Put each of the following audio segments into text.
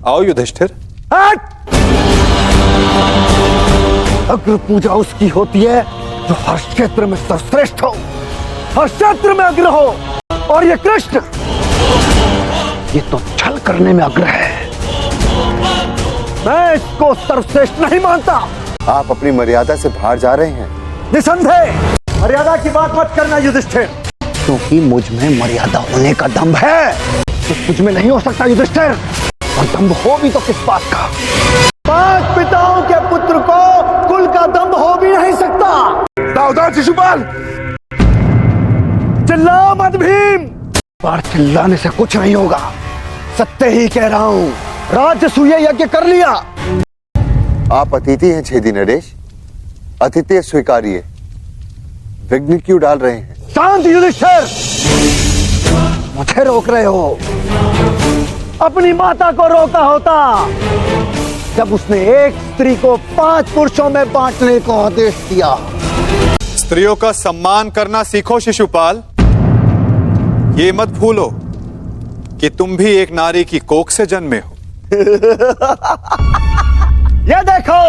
आओ युधिष्ठिर। अग्र पूजा उसकी होती है जो हर क्षेत्र में सर्वश्रेष्ठ हो, हर क्षेत्र में अग्र हो। और ये कृष्ण, ये तो छल करने में अग्र है। मैं इसको सर्वश्रेष्ठ नहीं मानता। आप अपनी मर्यादा से बाहर जा रहे हैं। निसंदेह मर्यादा की बात मत करना युधिष्ठिर, क्योंकि मुझ में मर्यादा होने का दम्भ है तो तुझ में नहीं हो सकता युधिष्ठिर। और दम्भ हो भी तो किस बात का? 5 पिताओं के पुत्र को कुल का दम्भ हो भी नहीं सकता। सावधान शिशुपाल। चिल्ला मत भीम। पर चिल्लाने से कुछ नहीं होगा, सत्य ही कह रहा हूँ। राजसूय यज्ञ कर लिया। आप अतिथि हैं छेदी नरेश, अतिथि स्वीकारिए। विघ्न क्यों डाल रहे हैं? शांत युधिष्ठिर, मुझे रोक रहे हो। अपनी माता को रोका होता जब उसने एक स्त्री को 5 पुरुषों में बांटने को आदेश दिया। स्त्रियों का सम्मान करना सीखो शिशुपाल। ये मत भूलो कि तुम भी एक नारी की कोख से जन्मे हो। ये देखो,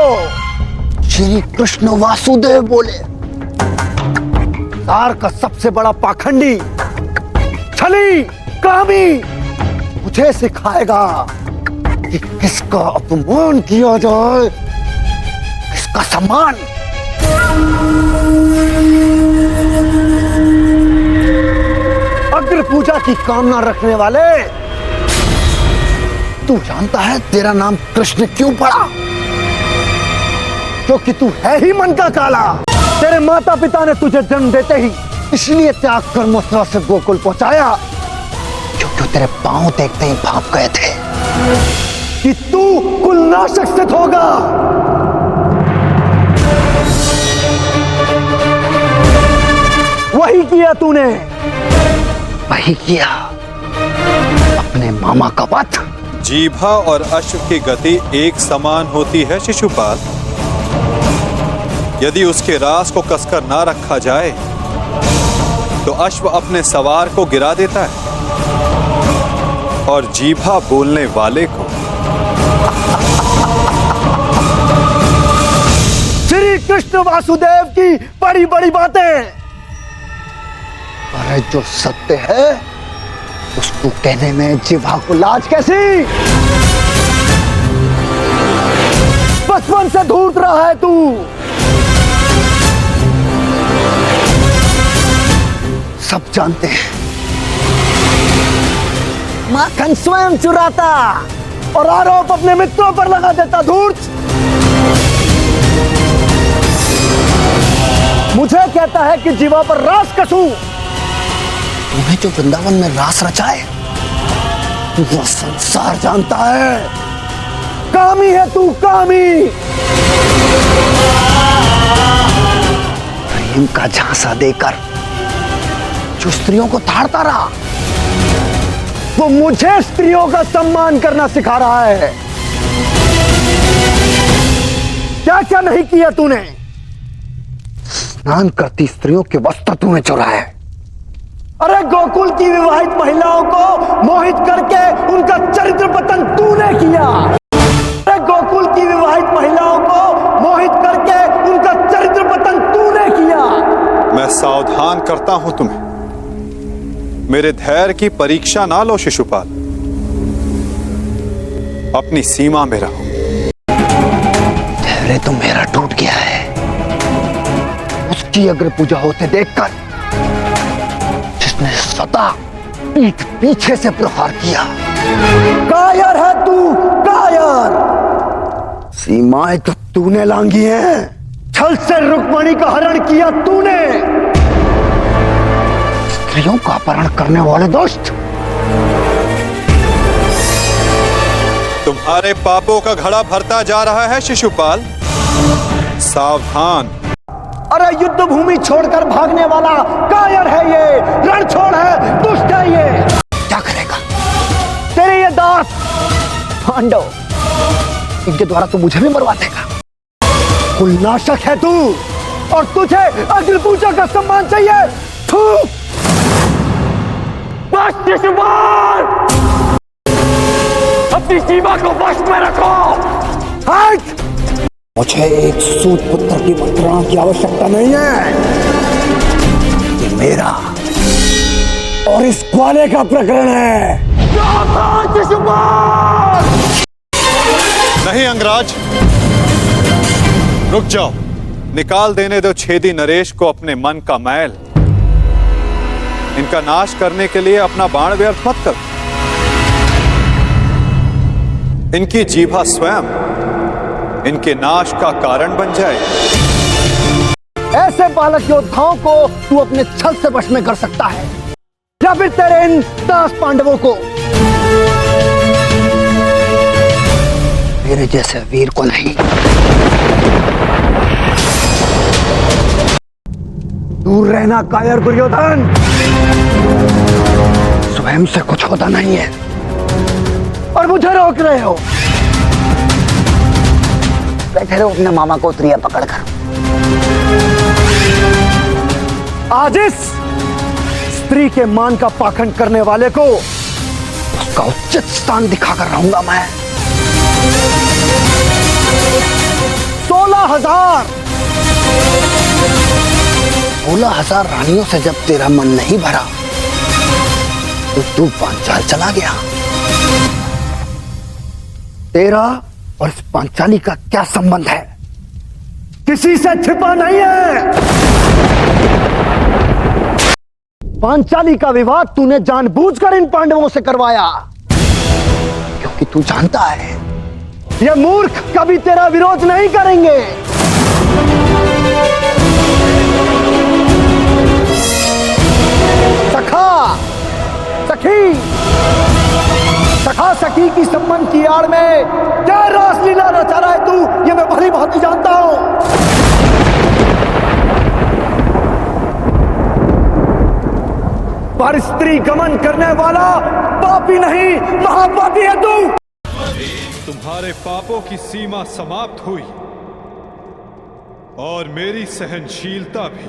श्री कृष्ण वासुदेव बोले, तार का सबसे बड़ा पाखंडी, छली, कामी मुझे सिखाएगा कि किसका अपमान किया जाए, किसका सम्मान। अग्र पूजा की कामना रखने वाले, तू जानता है तेरा नाम कृष्ण क्यों पड़ा? क्योंकि तू है ही मन का काला। तेरे माता पिता ने तुझे जन्म देते ही इसलिए त्याग कर मथुरा से गोकुल पहुंचाया, क्योंकि तेरे पांव देखते ही भाप गए थे कि तू कुलनाशक सिद्ध होगा। वही किया तूने, वही किया, अपने मामा का वध। जीभा और अश्व की गति एक समान होती है शिशुपाल। यदि उसके रास को कसकर ना रखा जाए तो अश्व अपने सवार को गिरा देता है और जीभा बोलने वाले को। श्री कृष्ण वासुदेव की बड़ी बड़ी बातें, अरे जो सत्य है उसको कहने में जीभा को लाज कैसी? बचपन से ढूंढ रहा है तू। सब जानते हैं, माखन स्वयं चुराता और आरोप अपने मित्रों पर लगा देता। धूर्त मुझे कहता है कि जीवा पर रास कसूं। तुम्हें जो वृंदावन में रास रचाए वो संसार जानता है। कामी है तू, कामी। प्रेम का झांसा देकर जो स्त्रियों को ताड़ता रहा, वो मुझे स्त्रियों का सम्मान करना सिखा रहा है। क्या क्या नहीं किया तूने? स्नान करती स्त्रियों के वस्त्र तूने चुराए। अरे गोकुल की विवाहित महिलाओं को मोहित करके उनका चरित्र पतन तूने किया। अरे गोकुल की विवाहित महिलाओं को मोहित करके उनका चरित्र पतन तूने किया। मैं सावधान करता हूं तुम्हें, मेरे धैर्य की परीक्षा ना लो शिशुपाल। अपनी सीमा में रहो। धैर्य तो मेरा टूट गया है उसकी अग्र पूजा होते देखकर, जिसने स्वतः पीठ पीछे से प्रहार किया। कायर है तू, कायर। सीमाएं तो तूने लांघी हैं। छल से रुक्मणी का हरण किया तूने। स्त्रियों का अपहरण करने वाले दुष्ट। तुम्हारे पापों का घड़ा भरता जा रहा है शिशुपाल, सावधान। अरे युद्ध भूमि छोड़कर भागने वाला कायर है ये, रणछोड़ है, दुष्ट है ये। क्या करेगा तेरे ये दास पांडव, इनके द्वारा तो मुझे भी मरवा देगा। कुलनाशक है तू और तुझे अग्र पूजा का सम्मान चाहिए। बस शिशुपाल, अपनी सीमा को वश में रखो। हट! मुझे एक सूत पुत्र की मंत्रणा की आवश्यकता नहीं है। ये मेरा और इस ग्वाले का प्रकरण है। शिशुपाल! नहीं अंगराज, रुक जाओ। निकाल देने दो छेदी नरेश को अपने मन का मैल। इनका नाश करने के लिए अपना बाण व्यर्थ मत कर। इनकी जीभा स्वयं इनके नाश का कारण बन जाए। ऐसे बालक योद्धाओं को तू अपने छल से वश में कर सकता है, या फिर तेरे इन दास पांडवों को। मेरे जैसे वीर को नहीं। दूर रहना कायर दुर्योधन, स्वयं से कुछ होता नहीं है और मुझे रोक रहे हो। बैठे रहो अपने मामा को उतरिया पकड़कर। आज इस स्त्री के मान का पाखंड करने वाले को उसका उचित स्थान दिखाकर रहूंगा मैं। 16,000 रानियों से जब तेरा मन नहीं भरा तो तू पांचाल चला गया। तेरा और इस पांचाली का क्या संबंध है? किसी से छिपा नहीं है। पांचाली का विवाद तूने जानबूझकर इन पांडवों से करवाया, क्योंकि तू जानता है ये मूर्ख कभी तेरा विरोध नहीं करेंगे। सखा सखी की संबंध की आड़ में क्या रासलीला रचा रहा है तू, ये मैं भली भांति जानता हूं। पर स्त्री गमन करने वाला पापी नहीं, महापापी है तू। तुम्हारे पापों की सीमा समाप्त हुई और मेरी सहनशीलता भी।